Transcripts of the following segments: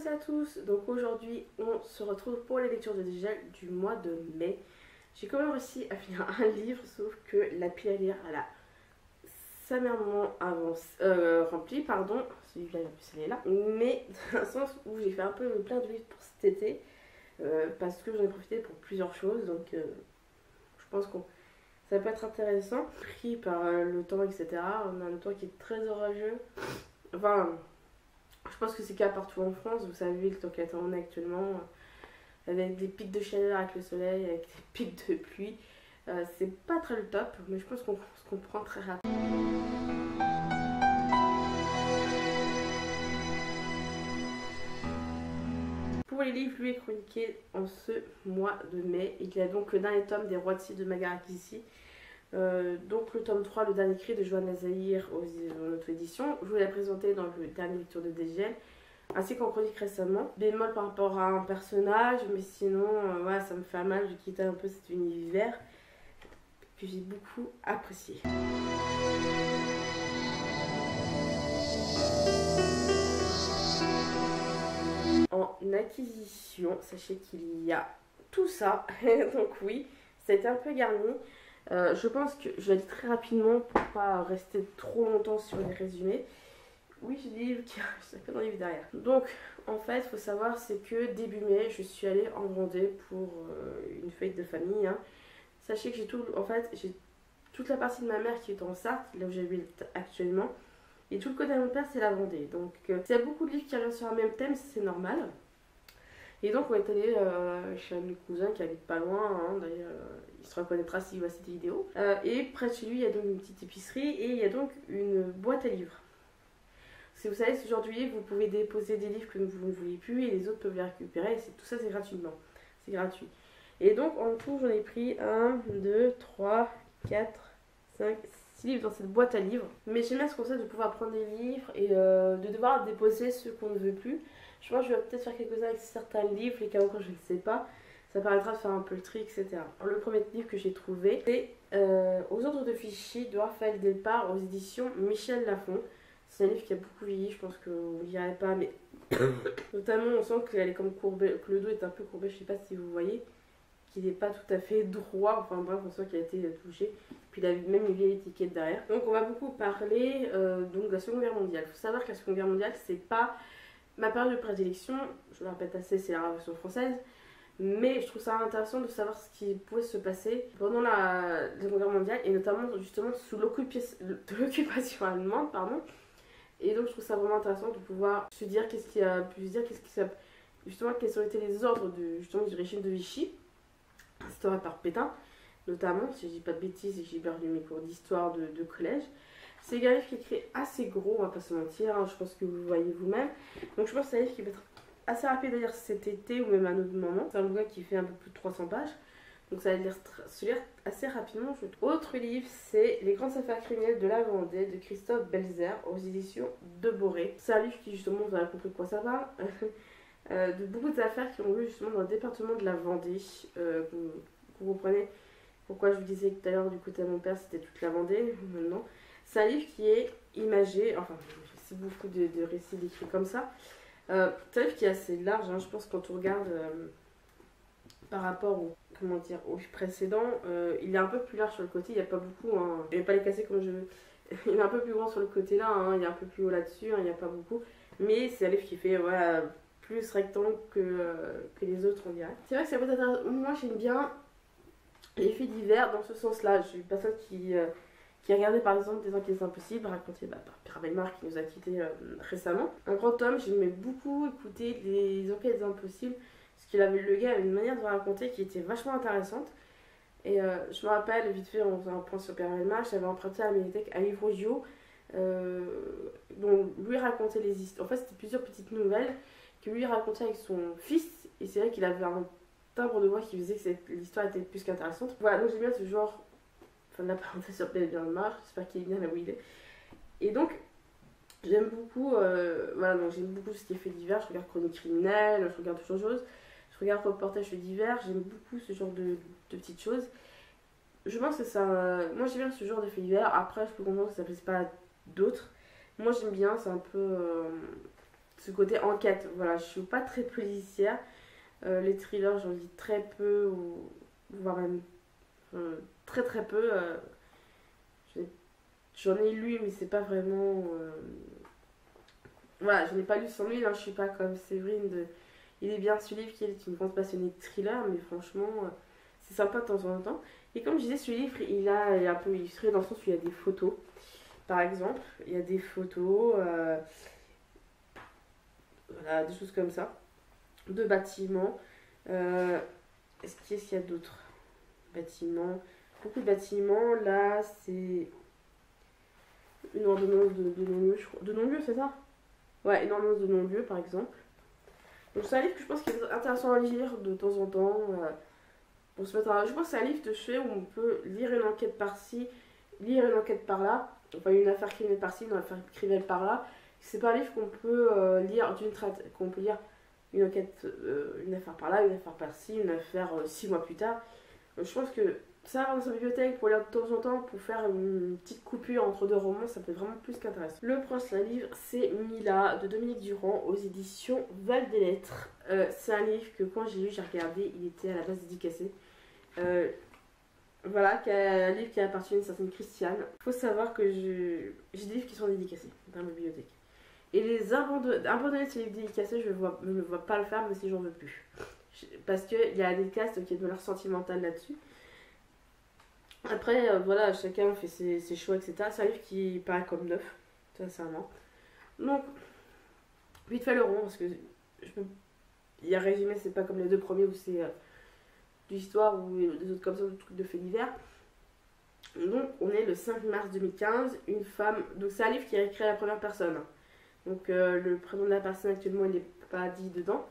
à tous, donc aujourd'hui on se retrouve pour les lectures de dégel du mois de mai. J'ai quand même réussi à finir un livre, sauf que la pile à lire elle a sa mèrement remplie, pardon, celui-là la plus elle est là, mais dans un sens où j'ai fait un peu plein de livres pour cet été, parce que j'en ai profité pour plusieurs choses, donc je pense que ça peut être intéressant, pris par le temps, etc. On a un temps qui est très orageux, enfin... Je pense que c'est cas partout en France, vous savez le temps qu'on a actuellement, avec des pics de chaleur avec le soleil, avec des pics de pluie. C'est pas très le top, mais je pense qu'on se comprend très rapidement. Pour les livres lui et chroniqués en ce mois de mai, il y a donc le dernier tome des Rois de Scie de Margaret Christie. Donc le tome 3, le dernier cri de Johanna Zahir en auto-édition. Je vous l'ai présenté dans le dernier lecture de DGL, ainsi qu'en chronique récemment. Bémol par rapport à un personnage, mais sinon ouais, ça me fait mal de quitter un peu cet univers que j'ai beaucoup apprécié. En acquisition, sachez qu'il y a tout ça, donc oui, ça a été un peu garni. Je pense que je vais aller très rapidement pour pas rester trop longtemps sur les résumés. Oui, j'ai des livres qui arrivent, pas dans les livres derrière. Donc, en fait, il faut savoir, c'est que début mai, je suis allée en Vendée pour une fête de famille. Hein. Sachez que j'ai j'ai toute la partie de ma mère qui est en Sarthe, là où j'habite actuellement. Et tout le côté de mon père, c'est la Vendée. Donc, il y a beaucoup de livres qui arrivent sur un même thème, c'est normal. Et donc on est allé chez un de mes cousins qui habite pas loin, hein, d'ailleurs il se reconnaîtra s'il voit cette vidéo. Et près de chez lui il y a donc une petite épicerie et il y a donc une boîte à livres. Si vous savez, ce genre de livre, vous pouvez déposer des livres que vous ne voulez plus et les autres peuvent les récupérer. Et tout ça c'est gratuitement, c'est gratuit. Et donc en tout j'en ai pris 1, 2, 3, 4, 5, 6 livres dans cette boîte à livres. Mais j'aime bien ce concept de pouvoir prendre des livres et de devoir déposer ceux qu'on ne veut plus. Je pense que je vais peut-être faire quelques-uns avec certains livres, les cas où je ne sais pas. Ça permettra de faire un peu le tri, etc. Alors, le premier livre que j'ai trouvé, c'est Aux ordres de Fichy de Raphaël Delpar aux éditions Michel Lafon. C'est un livre qui a beaucoup vieilli, je pense que vous ne lirez pas, mais notamment on sent qu'elle est comme courbée, que le dos est un peu courbé, je ne sais pas si vous voyez, qu'il n'est pas tout à fait droit, enfin bref, on sent qu'il a été touché. Puis il a même une vieille étiquette derrière. Donc on va beaucoup parler donc de la Seconde Guerre mondiale. Il faut savoir que la Seconde Guerre mondiale, c'est pas ma période de prédilection, je le répète assez, c'est la Révolution française, mais je trouve ça intéressant de savoir ce qui pouvait se passer pendant la Seconde Guerre mondiale, et notamment justement sous l'occupation allemande, pardon. Et donc je trouve ça vraiment intéressant de pouvoir se dire qu'est-ce qui a pu se dire, justement quels ont été les ordres du régime de Vichy, instauré par Pétain, notamment, si je dis pas de bêtises et que j'ai perdu mes cours d'histoire de collège. C'est un livre qui est écrit assez gros, on va pas se mentir, hein, je pense que vous voyez vous-même. Donc je pense que c'est un livre qui va être assez rapide à lire cet été ou même à un autre moment. C'est un bouquin qui fait un peu plus de 300 pages, donc ça va se lire assez rapidement. Autre livre, c'est Les grandes affaires criminelles de la Vendée de Christophe Belzer aux éditions de Boré. C'est un livre qui justement, vous avez compris de quoi ça parle, de beaucoup d'affaires qui ont lieu justement dans le département de la Vendée. Vous comprenez pourquoi je vous disais tout à l'heure du côté de mon père c'était toute la Vendée, maintenant. C'est un livre qui est imagé, enfin, c'est beaucoup de récits décrits comme ça. C'est un livre qui est assez large, hein, je pense, quand on regarde par rapport au livre précédent. Il est un peu plus large sur le côté, il n'y a pas beaucoup, hein, je vais pas les casser comme je veux. Il est un peu plus grand sur le côté là, hein, il est un peu plus haut là-dessus, hein, il n'y a pas beaucoup. Mais c'est un livre qui fait voilà, plus rectangle que les autres, on dirait. C'est vrai que c'est peut-être intéressant. Moi j'aime bien les faits divers dans ce sens-là. Je suis une personne qui a regardé par exemple Des Enquêtes Impossibles, raconté par Pierre Bellemare qui nous a quittés récemment. Un grand homme, j'aimais beaucoup écouter les Enquêtes Impossibles, parce qu'il avait, le gars avait une manière de raconter qui était vachement intéressante. Et je me rappelle, vite fait, on faisait un point sur Pierre Bellemare, j'avais emprunté à la médiathèque un livre audio dont lui racontait les histoires. En fait, c'était plusieurs petites nouvelles que lui racontait avec son fils, et c'est vrai qu'il avait un timbre de voix qui faisait que l'histoire était plus qu'intéressante. Voilà, donc j'aime bien ce genre. Fin de la parenthèse sur Pierre Bellemare, j'espère qu'il est bien là où il est. Et donc, j'aime beaucoup, voilà, donc j'aime beaucoup ce qui est fait divers. Je regarde Chronique criminelle, je regarde autre chose. Je regarde reportage fait divers, j'aime beaucoup ce genre de petites choses. Je pense que ça. Moi j'aime bien ce genre de fait divers. Après, je peux comprendre que ça ne plaise pas à d'autres. Moi j'aime bien, c'est un peu. ce côté enquête. Voilà, je suis pas très policière. Les thrillers, j'en lis très peu, voire même très très peu. J'en ai lu, mais c'est pas vraiment. Voilà, j'en ai pas lu 100 000, hein, je suis pas comme Séverine. Il est bien ce livre qui est une grande passionnée de thriller, mais franchement, c'est sympa de temps en temps. Et comme je disais, ce livre, il est un peu illustré dans le sens où il y a des photos. Par exemple, il y a des photos, voilà, des choses comme ça, de bâtiments. Qu'est-ce qu'il y a d'autre? Bâtiments, beaucoup de bâtiments. Là, c'est une ordonnance de non-lieu, je crois. De non-lieu, c'est ça? Ouais, une ordonnance de non-lieu, par exemple. Donc, c'est un livre que je pense qu'il est intéressant à lire de temps en temps. Pour se mettre je pense que c'est un livre de chevet où on peut lire une enquête par-ci, lire une enquête par-là. Enfin, une affaire criminelle par-ci, une affaire criminelle par-là. C'est pas un livre qu'on peut lire d'une traite, qu'on peut lire une enquête, une affaire par-là, une affaire par-ci, une affaire 6 mois plus tard. Je pense que ça, dans sa bibliothèque, pour lire de temps en temps, pour faire une petite coupure entre deux romans, ça peut être vraiment plus qu'intéressant. Le prochain livre, c'est Mila, de Dominique Durand, aux éditions Val des Lettres. C'est un livre que quand j'ai lu, j'ai regardé, il était à la base dédicacé. Voilà, un livre qui appartient à une certaine Christiane. Il faut savoir que j'ai des livres qui sont dédicacés dans ma bibliothèque. Et les abandonner ces livres dédicacés, je ne vois pas le faire, mais si j'en veux plus. Parce qu'il y a des castes qui ont de l'art sentimental là-dessus. Après, voilà, chacun fait ses choix, etc. C'est un livre qui paraît comme neuf, sincèrement. Donc, vite fait le rond, parce que il y a résumé, c'est pas comme les deux premiers où c'est de l'histoire ou des autres comme ça, des trucs de faits divers. Donc, on est le 5 mars 2015, une femme. Donc, c'est un livre qui est écrit à la première personne. Donc, le prénom de la personne actuellement, il n'est pas dit dedans.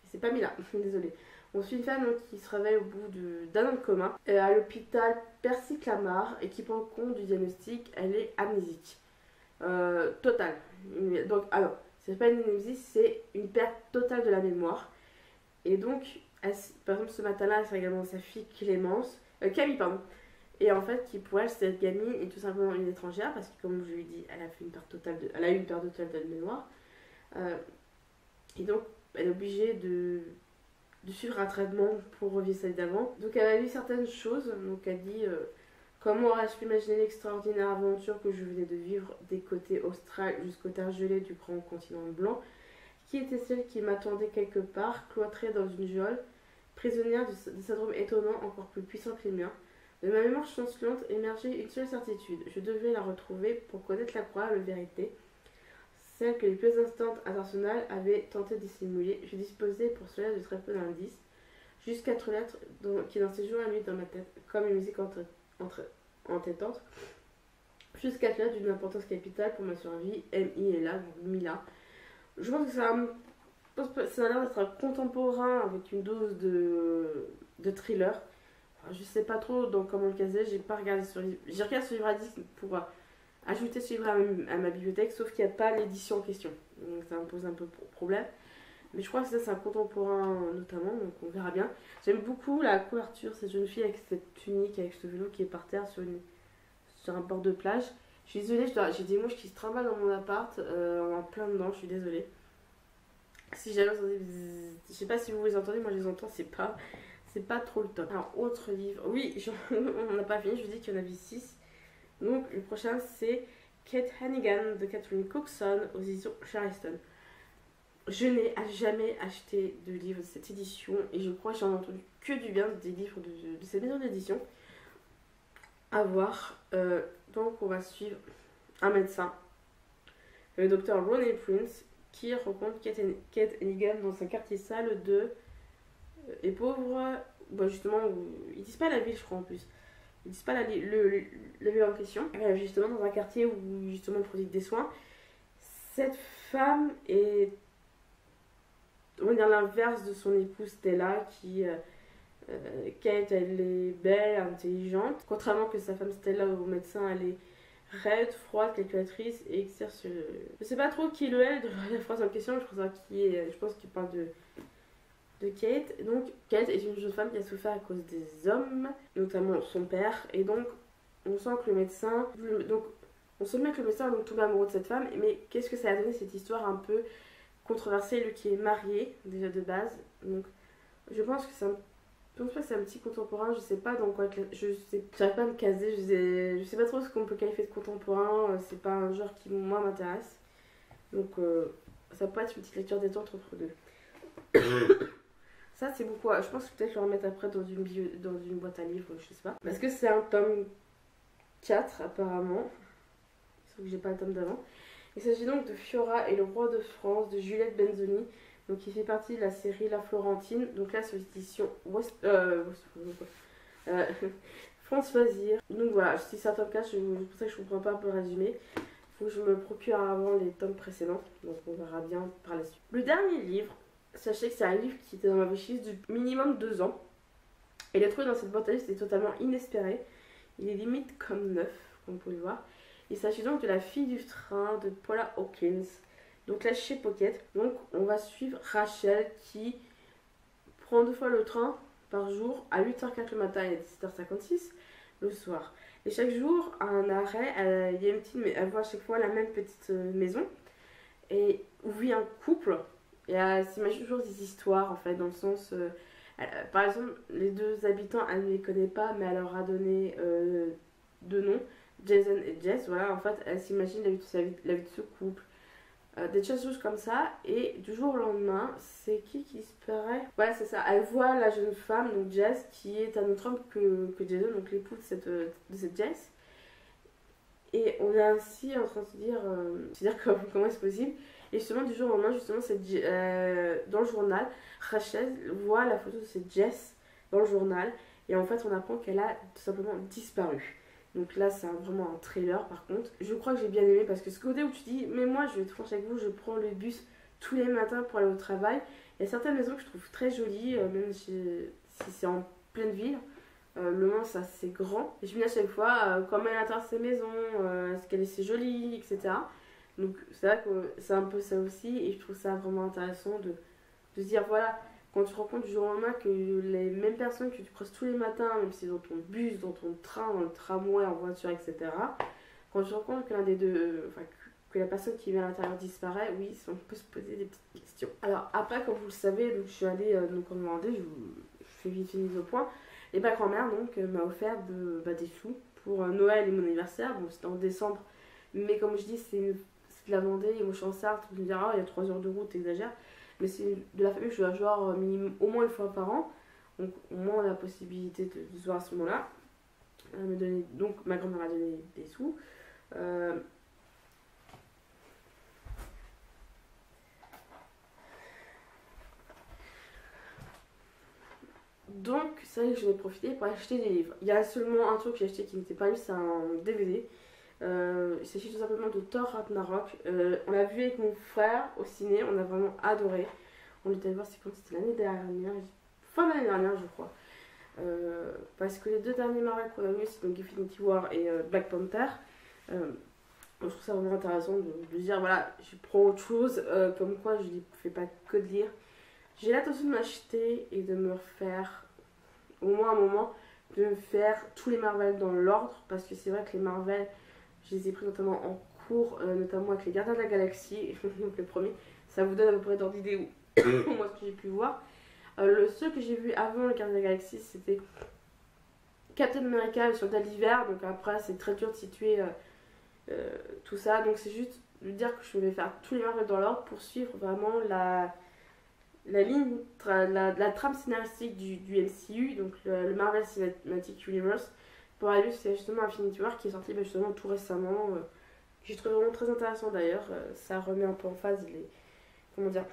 C'est pas Mila, désolée. On suit une femme donc, qui se réveille au bout d'un an de coma à l'hôpital Percy-Clamart et qui prend compte du diagnostic, elle est amnésique. Totale. Donc, alors, c'est pas une amnésie, c'est une perte totale de la mémoire. Et donc, par exemple, ce matin-là, elle serait également sa fille Camille, pardon. Et en fait, qui pour elle, cette gamine est tout simplement une étrangère parce que, comme je lui ai dit, elle a eu une perte totale de mémoire. Et donc, elle est obligée de suivre un traitement pour revivre celle d'avant. Donc elle a lu certaines choses, donc elle dit comment aurais-je pu imaginer l'extraordinaire aventure que je venais de vivre des côtés australes jusqu'aux terres gelées du grand continent blanc, qui était celle qui m'attendait quelque part, cloîtrée dans une geôle, prisonnière de syndrome étonnant encore plus puissant que les miens. De ma mémoire chancelante émergeait une seule certitude, je devais la retrouver pour connaître la croyable vérité, celle que les plus instantes internationales avaient tenté de dissimuler. Je disposais pour cela de très peu d'indices, juste 4 lettres qui dans ces jours la nuit dans ma tête, comme une musique entêtante. Juste 4 lettres d'une importance capitale pour ma survie, M-I-L-A, donc Mila. Je pense que ça a l'air d'être un contemporain avec une dose de thriller. Enfin, je sais pas trop donc comment le caser, j'ai pas regardé sur livre. J'ai regardé sur livre à disque pour ajouter ce livre à ma bibliothèque, sauf qu'il n'y a pas l'édition en question. Donc ça me pose un peu problème. Mais je crois que ça c'est un contemporain notamment, donc on verra bien. J'aime beaucoup la couverture, cette jeune fille avec cette tunique, avec ce vélo qui est par terre sur un bord de plage. Je suis désolée, j'ai des mouches qui se trimballent dans mon appart, en plein dedans, je suis désolée. Si jamais vous entendez, je sais pas si vous les entendez, moi je les entends, c'est pas trop le top. Alors, autre livre, oui, on n'a pas fini, je vous dis qu'il y en avait 6. Donc le prochain c'est Kate Hannigan de Catherine Cookson aux éditions Charleston. Je n'ai jamais acheté de livre de cette édition et je crois que j'en ai entendu que du bien des livres de cette maison d'édition. À voir. Donc on va suivre un médecin, le docteur Ronnie Prince, qui rencontre Kate Hannigan dans un quartier sale et pauvre. Bah justement, ils disent pas la ville je crois en plus. Ils disent pas la ville en question. Justement dans un quartier où justement on pratique des soins. Cette femme est, on va dire, l'inverse de son épouse Stella qui Kate elle est belle, intelligente, contrairement que sa femme Stella au médecin elle est raide, froide, calculatrice et exerce je sais pas trop qui est le elle de la phrase en question, je pense qu'il parle de Kate. Donc Kate est une jeune femme qui a souffert à cause des hommes, notamment son père, et donc on sent que le médecin donc on se met que le médecin est donc tombé amoureux de cette femme, mais qu'est-ce que ça a donné cette histoire un peu controversé, lui qui est marié déjà de base. Donc je pense que c'est un, je pense pas que c'est un petit contemporain, je sais pas dans quoi, je sais, j'arrive pas à me caser, je sais pas trop ce qu'on peut qualifier de contemporain, c'est pas un genre qui moi m'intéresse. Donc ça peut être une petite lecture détente entre deux. Ça c'est beaucoup, je pense que peut-être je vais le remettre après dans une boîte à livres, je sais pas. Parce que c'est un tome 4 apparemment, sauf que j'ai pas le tome d'avant. Il s'agit donc de Fiora et le roi de France de Juliette Benzoni, donc qui fait partie de la série La Florentine. Donc là, c'est l'édition France Loisirs. Donc voilà, si c'est un tome 4, c'est pour ça que je comprends pas un peu le résumé. Il faut que je me procure avant les tomes précédents, donc on verra bien par la suite. Le dernier livre, sachez que c'est un livre qui était dans ma wishlist depuis minimum 2 ans. Et le trouver dans cette boîte à livres, c'était totalement inespéré. Il est limite comme neuf, comme vous pouvez le voir. Il s'agit donc de La fille du train de Paula Hawkins. Donc là chez Pocket. Donc on va suivre Rachel qui prend 2 fois le train par jour à 8h04 le matin et à 17h56 le soir. Et chaque jour, à un arrêt, elle voit à chaque fois la même petite maison et où vit un couple. Et elle s'imagine toujours des histoires en fait, dans le sens... par exemple, les 2 habitants, elle ne les connaît pas, mais elle leur a donné 2 noms. Jason et Jess, voilà, en fait, elle s'imagine la vie de ce couple. Des choses comme ça, et du jour au lendemain, c'est qui se paraît? Voilà, c'est ça, elle voit la jeune femme, donc Jess, qui est un autre homme que Jason, donc l'époux de cette Jess. Et on est ainsi en train de se dire comment c'est possible. Et justement, du jour au lendemain, justement, dans le journal, Rachel voit la photo de cette Jess dans le journal, et en fait, on apprend qu'elle a tout simplement disparu. Donc là, c'est vraiment un trailer par contre. Je crois que j'ai bien aimé parce que ce côté où tu dis, mais moi, je vais être franche avec vous, je prends le bus tous les matins pour aller au travail. Il y a certaines maisons que je trouve très jolies, même si c'est en pleine ville. Le Mans, c'est assez grand. Et je me dis à chaque fois, comment elle atteint ces maisons, est-ce qu'elle est si jolie, etc. Donc c'est vrai que c'est un peu ça aussi. Et je trouve ça vraiment intéressant de se dire, voilà, quand tu te rends compte du jour au lendemain que les mêmes personnes que tu croises tous les matins, même si c'est dans ton bus, dans ton train, dans le tramway, en voiture, etc., quand tu te rends compte que l'un des deux, que la personne qui vient à l'intérieur disparaît, oui, on peut se poser des petites questions. Alors après, comme vous le savez, donc, je suis allée donc en Vendée, je fais vite une mise au point, et ma grand-mère donc m'a offert des sous pour Noël et mon anniversaire, donc c'était en décembre, mais comme je dis, c'est de la Vendée, et moi je suis en Sarthe, vous me direz, il y a 3 heures de route, t'exagères. Mais c'est de la famille que je dois voir minimum, au moins 1 fois par an. Donc au moins on a la possibilité de se voir à ce moment-là. Donc ma grand-mère m'a donné des sous. Donc c'est vrai que j'en ai profité pour acheter des livres. Il y a seulement un truc que j'ai acheté qui n'était pas lu, c'est un DVD. Il s'agit tout simplement de Thor Ragnarok. On l'a vu avec mon frère au ciné, on a vraiment adoré. On était allé voir, c'est quand c'était l'année dernière, fin d'année dernière je crois. Parce que les 2 derniers Marvel qu'on a vus, c'est donc Infinity War et Black Panther. Je trouve ça vraiment intéressant de dire, voilà, je prends autre chose, comme quoi je ne fais pas que de lire. J'ai l'intention de m'acheter et de me refaire, au moins un moment, de me faire tous les Marvel dans l'ordre, parce que c'est vrai que les Marvel, je les ai pris notamment en cours, notamment avec les Gardiens de la Galaxie, donc le premier, ça vous donne à peu près d'ordre d'idée où moi ce que j'ai pu voir. Le seul que j'ai vu avant le Gardiens de la Galaxie, c'était Captain America, le soldat d'hiver, donc après c'est très dur de situer tout ça, donc c'est juste de dire que je vais faire tous les Marvel dans l'ordre pour suivre vraiment la ligne, la trame scénaristique du MCU, donc le Marvel Cinematic Universe, pour arriver c'est justement Infinity War qui est sorti justement tout récemment, que j'ai trouvé vraiment très intéressant d'ailleurs. Ça remet un peu en phase comment dire,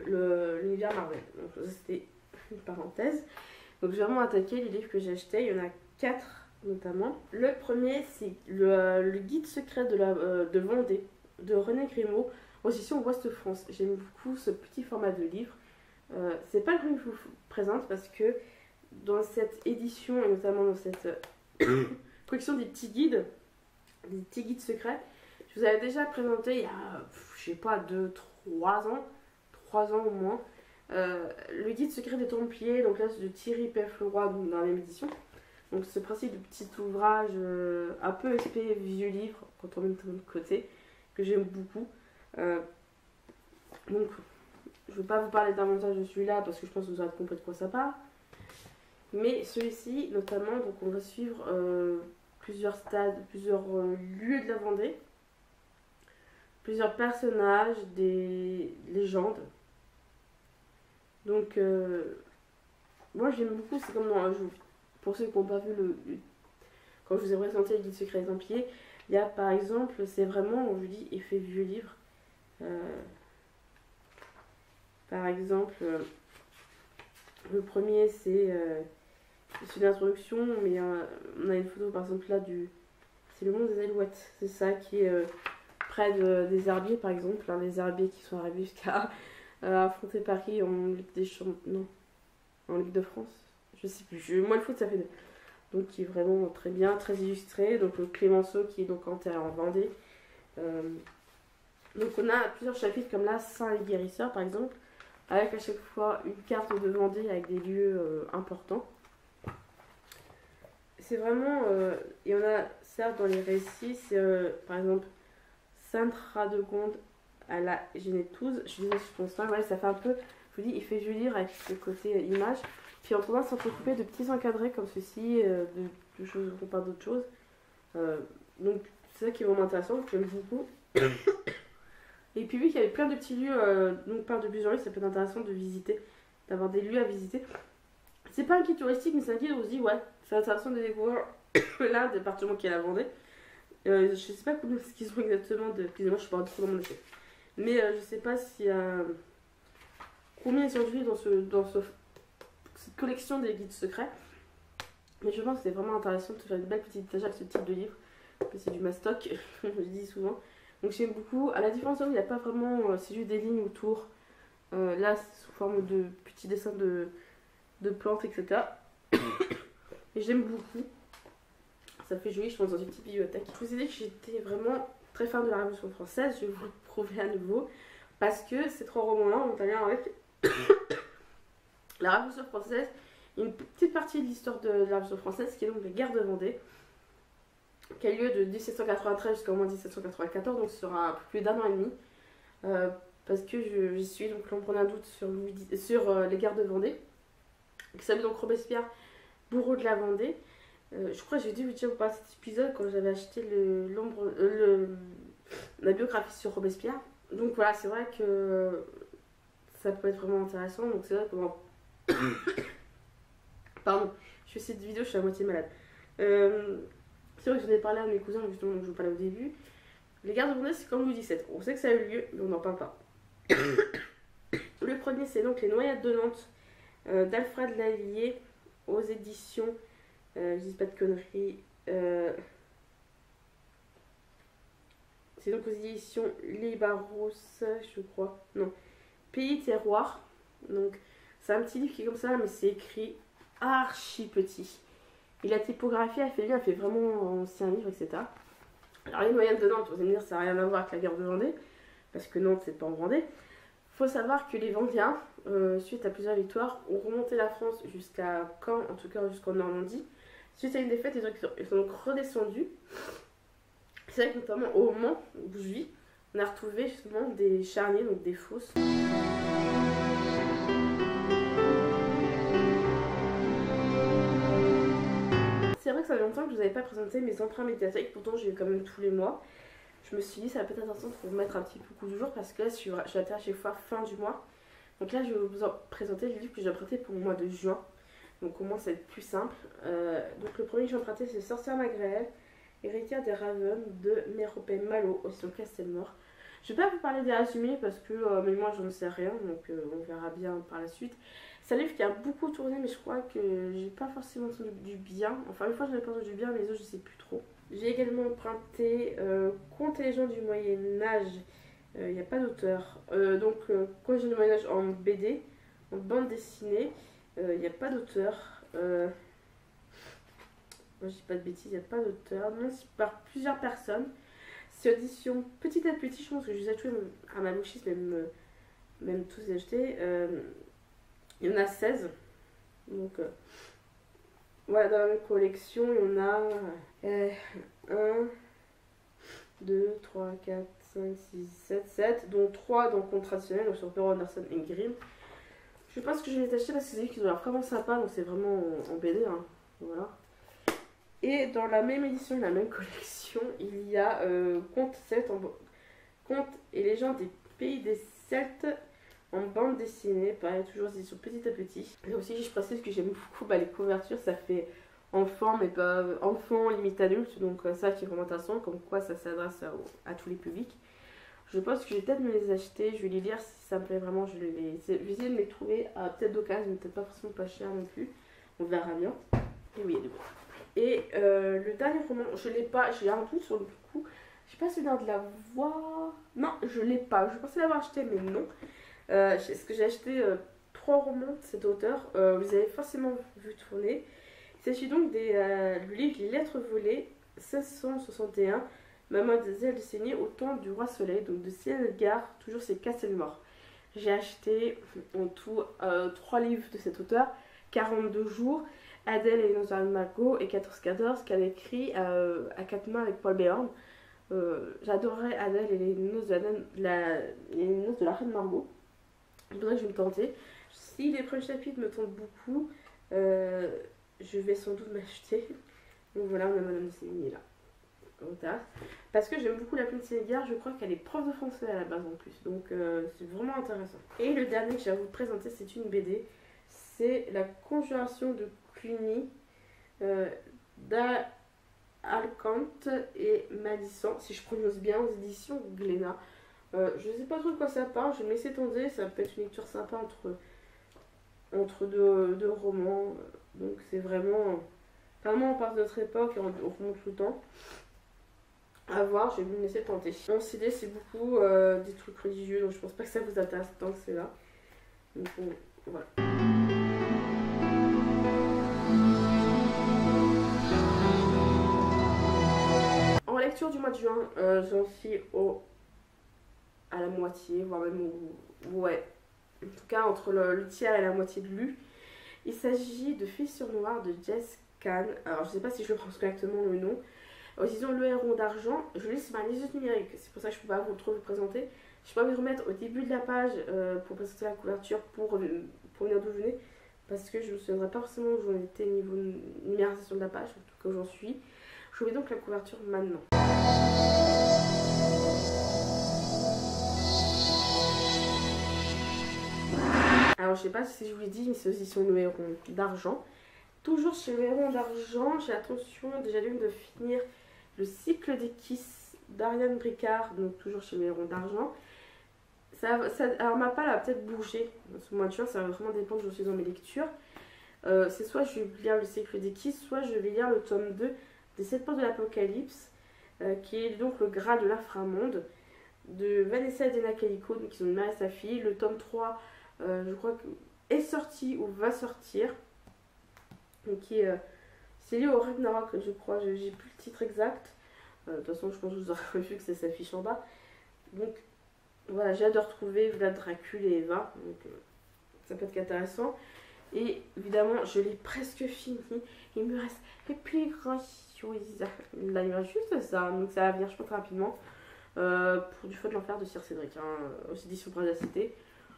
l'univers Marvel. Donc ça c'était une parenthèse. Donc j'ai vraiment attaqué les livres que j'ai achetés, il y en a 4 notamment. Le premier c'est le guide secret de Vendée de René Grimaud, aux éditions Ouest France. J'aime beaucoup ce petit format de livre. C'est pas le premier que je vous présente parce que dans cette édition et notamment dans cette collection des petits guides secrets, je vous avais déjà présenté il y a, je sais pas, 2-3 ans, 3 ans au moins, le guide secret des Templiers, donc là c'est de Thierry Pefleroy dans la même édition. Donc ce principe de petit ouvrage un peu SP vieux livre, quand on met de côté, que j'aime beaucoup. Donc je ne vais pas vous parler davantage de celui-là parce que je pense que vous aurez compris de quoi ça parle. Mais celui-ci notamment, donc on va suivre plusieurs stades, plusieurs lieux de la Vendée, plusieurs personnages, des légendes. Donc moi j'aime beaucoup, c'est comme dans un jeu. Pour ceux qui n'ont pas vu quand je vous ai présenté le guide secret des Templiers, il y a par exemple, c'est vraiment, on vous dit, effet vieux livre. Par exemple, le premier c'est l'introduction, mais on a une photo par exemple là c'est le monde des Alouettes. C'est ça qui est près des herbiers par exemple, hein, les herbiers qui sont arrivés jusqu'à affronter Paris en Ligue des Champions, non, en Ligue de France, je sais plus. Moi le foot ça fait deux. Donc qui est vraiment très bien, très illustré. Donc Clémenceau qui est donc enterré en Vendée. Donc on a plusieurs chapitres comme là, Saint et guérisseur par exemple, avec à chaque fois une carte de Vendée avec des lieux importants. C'est vraiment, il y en a certes dans les récits, c'est par exemple Sainte-Radegonde à la Génétouse. Je disais, je pense pas, ouais, ça fait un peu, je vous dis, il fait joli avec le côté image. Puis on va s'entrecouper de petits encadrés comme ceci, de choses, on parle d'autres choses. Donc c'est ça qui est vraiment intéressant, j'aime beaucoup. Et puis vu qu'il y avait plein de petits lieux, donc par de plusieurs lieux, ça peut être intéressant de visiter, d'avoir des lieux à visiter. C'est pas un guide touristique, mais c'est un guide où on se dit, ouais, c'est intéressant de découvrir là, le département qui est la Vendée. Je sais pas ce qu'ils ont exactement de. Excusez-moi, je suis pas du tout dans mon dossier. Mais je sais pas s'il y a. Combien ils sont aujourd'hui dans cette collection des guides secrets. Mais je pense que c'est vraiment intéressant de faire une belle petite étagère avec ce type de livre. C'est du mastoc, je le dis souvent. Donc j'aime beaucoup. À la différence, il n'y a pas vraiment. C'est juste des lignes autour. Là, c'est sous forme de petits dessins de plantes, etc. Et j'aime beaucoup. Ça fait joli, je pense, dans une petite bibliothèque. Je vous ai dit que j'étais vraiment très fan de la Révolution française. Je vais vous le prouver à nouveau. Parce que ces trois romans-là ont un lien avec la Révolution française. Une petite partie de l'histoire de la Révolution française, qui est donc la guerre de Vendée, qui a lieu de 1793 jusqu'au moins 1794, donc ce sera un peu plus d'1 an et demi. Parce que j'y suis, donc l'on prenait un doute sur les guerres de Vendée. Qui s'appelle donc Robespierre, bourreau de la Vendée. Je crois que j'ai dû vous dire pas cet épisode quand j'avais acheté la biographie sur Robespierre. Donc voilà, c'est vrai que ça peut être vraiment intéressant. Donc c'est vrai que pardon, je fais cette vidéo, je suis à moitié malade. C'est vrai que j'en ai parlé à mes cousins, justement, donc je vous parlais au début. Les guerres de Vendée, c'est comme Louis XVII. On sait que ça a eu lieu, mais on n'en parle pas. Le premier, c'est donc Les Noyades de Nantes d'Alfred Lallier aux éditions. Je dis pas de conneries. C'est donc aux éditions Les Barros, je crois. Non, Pays Terroir. Donc, c'est un petit livre qui est comme ça, mais c'est écrit archi petit. Et la typographie, elle fait vraiment ancien livre, etc. Alors, les Noyades de Nantes, vous allez me dire, ça n'a rien à voir avec la guerre de Vendée, parce que Nantes, c'est pas en Vendée. Il faut savoir que les Vendéens, suite à plusieurs victoires, ont remonté la France jusqu'à Caen, en tout cas jusqu'en Normandie. Suite à une défaite, ils sont donc redescendus. C'est vrai que notamment au Mans, où je vis, on a retrouvé justement des charniers, donc des fosses. C'est vrai que ça fait longtemps que je vous avais pas présenté mes emprunts médiathèques, pourtant j'ai quand même tous les mois. Je me suis dit ça va peut-être intéressant pour vous mettre un petit peu coup du jour parce que là je suis à chaque fois fin du mois. Donc là je vais vous présenter les livres que j'ai empruntés pour le mois de juin. Donc au moins ça va être plus simple. Donc le premier que j'ai emprunté c'est Sorcière Magréelle, héritière des Ravens de Mérope Malo, aussi en Castelmore. Je vais pas vous parler des résumés parce que mais moi j'en sais rien, donc on verra bien par la suite. C'est un livre qui a beaucoup tourné, mais je crois que j'ai pas forcément entendu du bien. Enfin une fois j'en ai pas entendu du bien, les autres je sais plus trop. J'ai également emprunté Contes et légendes du Moyen-Âge. Il n'y a pas d'auteur. Donc Contes et légendes du Moyen-Âge en BD, en bande dessinée. Il n'y a pas d'auteur. Moi je dis pas de bêtises, il n'y a pas d'auteur. Non, c'est par plusieurs personnes. C'est audition petit à petit. Je pense que je les ai achetés à ma louchise, même tous les achetés. Il y en a 16. Donc voilà, dans la même collection, il y en a 1, 2, 3, 4, 5, 6, 7, 7, dont 3 dans Conte traditionnel, donc sur Perrault, Anderson et Grimm. Je sais pas ce que je vais les acheter parce que c'est des livres qui ont l'air vraiment sympa, donc c'est vraiment en BD. Hein. Voilà. Et dans la même édition, la même collection, il y a Conte et légendes des pays des Celtes en bande dessinée, pareil, toujours édition petit à petit. Et aussi, je précise que j'aime beaucoup les couvertures, ça fait enfant, mais pas enfant, limite adulte, donc ça qui est vraiment intéressant, comme quoi ça s'adresse à tous les publics. Je pense que je vais peut-être me les acheter, je vais les lire si ça me plaît vraiment, je vais essayer de les trouver à peut-être d'occasion, mais peut-être pas forcément pas cher non plus, on verra bien. Et oui, il y a du bon. Et le dernier roman, je l'ai pas, j'ai un doute sur le coup, je sais pas si je de la voir. Non, je l'ai pas, je pensais l'avoir acheté, mais non. Est-ce que j'ai acheté 3 romans de cet auteur, vous avez forcément vu tourner. Il s'agit donc du livre Les Lettres volées, 1661, Mademoiselle de Séné au temps du roi Soleil, donc de Ciel-Edgar, toujours c'est Castelmore. J'ai acheté en tout 3 livres de cet auteur, 42 jours, Adèle et les noces de la reine Margot et 14-14 qu'elle a écrit à 4 mains avec Paul Béorn. J'adorerais Adèle et les noces de la reine Margot. C'est pour ça que je vais me tenter. Si les premiers chapitres me tentent beaucoup, je vais sans doute m'acheter. Donc voilà, on a Madame de Sévigné là. Parce que j'aime beaucoup la plume de Sénégal, je crois qu'elle est prof de français à la base en plus. Donc c'est vraiment intéressant. Et le dernier que j'ai à vous présenter, c'est une BD. C'est La Conjuration de Cluny d'Alcante et Malissan, si je prononce bien, aux éditions Glénat. Je ne sais pas trop de quoi ça parle, je vais me laisser tenter, ça peut être une lecture sympa entre deux romans. Donc c'est vraiment on part de notre époque et on remonte tout le temps. À voir, je vais me laisser tenter. Mon CD c'est beaucoup des trucs religieux, donc je pense pas que ça vous intéresse tant que c'est là. Donc voilà. En lecture du mois de juin, j'en suis à la moitié, voire même ouais. En tout cas entre le tiers et la moitié de lu. Il s'agit de Fissure Noire de Jess Kahn. Alors je sais pas si je prononce correctement le nom. Disons Le Héron d'Argent. Je lis ma liseuse numérique, c'est pour ça que je ne peux pas trop vous présenter. Je peux pas vous remettre au début de la page pour présenter la couverture pour venir d'où je venais. Parce que je ne me souviendrai pas forcément où j'en étais niveau numérisation de la page, en tout cas où j'en suis. Je vous mets donc la couverture maintenant. Alors je sais pas si je vous l'ai dit, mais c'est aux éditions Le Héron d'Argent. Toujours chez Le Héron d'Argent, j'ai l'intention déjà de finir le cycle des Kiss d'Ariane Bricard, donc toujours chez Le Héron d'Argent. Alors ma palle a peut-être bougé ce mois de juin, ça va vraiment dépendre où je suis dans mes lectures. C'est soit je vais lire le cycle des Kiss, soit je vais lire le tome 2 des 7 portes de l'Apocalypse, qui est donc le Graal de l'inframonde, de Vanessa et Dena Calico, donc ils ont une mère et sa fille. Le tome 3, je crois que est sorti ou va sortir. Donc c'est lié au Ragnarok, je crois, j'ai plus le titre exact. De toute façon, je pense que vous aurez vu que ça s'affiche en bas. Donc voilà, j'ai hâte de retrouver Vlad, Dracul et Eva. Donc ça peut être intéressant. Et évidemment, je l'ai presque fini. Il me reste les plus grandes choses. Là, il me reste juste ça. Donc ça va venir, je pense, rapidement. Pour Du Feu de l'Enfer de Sir Cédric, aux éditions Cité.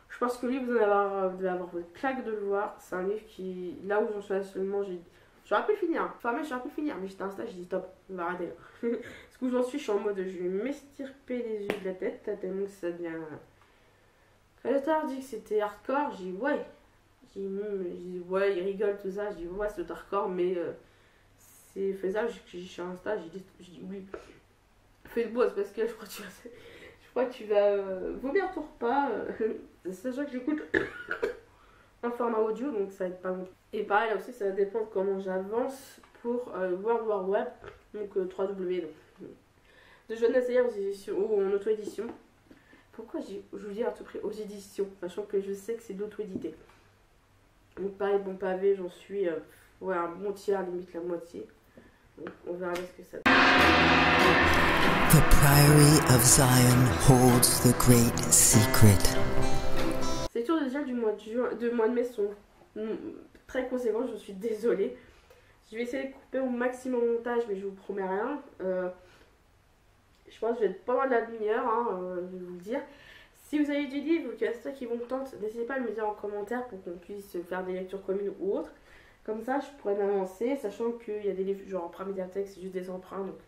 Je pense que lui, vous devez avoir votre claque de le voir. C'est un livre qui, là où j'en suis actuellement, j'aurais pu le finir. Enfin, mais j'aurais pu le finir. Mais j'étais à un stage, j'ai dit stop, on va arrêter là. Parce que où j'en suis, je suis en mode je vais m'estirper les yeux de la tête, tellement que ça devient. Quand l'auteur dit que c'était hardcore, j'ai dit ouais. J'ai dit ouais, il rigole, tout ça. J'ai dit ouais, c'est hardcore, mais c'est faisable. Je suis à un stage, j'ai dit oui. Fais le boss parce que je crois que tu vas vomir ton repas. Sachant que j'écoute en format audio, donc ça va être pas bon. Et pareil, là aussi, ça va dépendre comment j'avance pour World War Web, donc 3W. De Joanne Nassayer aux éditions, ou en auto-édition. Pourquoi je vous dis à tout prix aux éditions, sachant que je sais que c'est d'auto-édité. Donc pareil, Bon Pavé, j'en suis ouais, un bon tiers, limite la moitié. Donc on verra ce que ça donne. The Priory of Zion holds the great secret. Ces tours déjà du mois de mai sont très conséquents, je suis désolée. Je vais essayer de couper au maximum au montage, mais je vous promets rien. Je pense que je vais être pas mal de la demi-heure, hein, je vais vous le dire. Si vous avez du livre ou qu'il y a ça qui vous tente, n'hésitez pas à me dire en commentaire pour qu'on puisse faire des lectures communes ou autres. Comme ça, je pourrais m'avancer, sachant qu'il y a des livres, genre emprunt médiathèque, c'est juste des emprunts, donc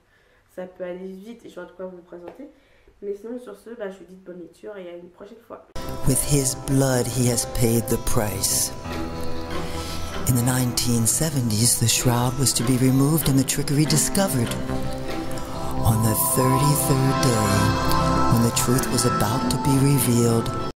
ça peut aller vite et j'aurai de quoi vous le présenter. Mais sinon, sur ce, je vous dis de bonne lecture et à une prochaine fois. With his blood, he has paid the price. In the 1970s, the shroud was to be removed and the trickery discovered. On the 33rd day, when the truth was about to be revealed,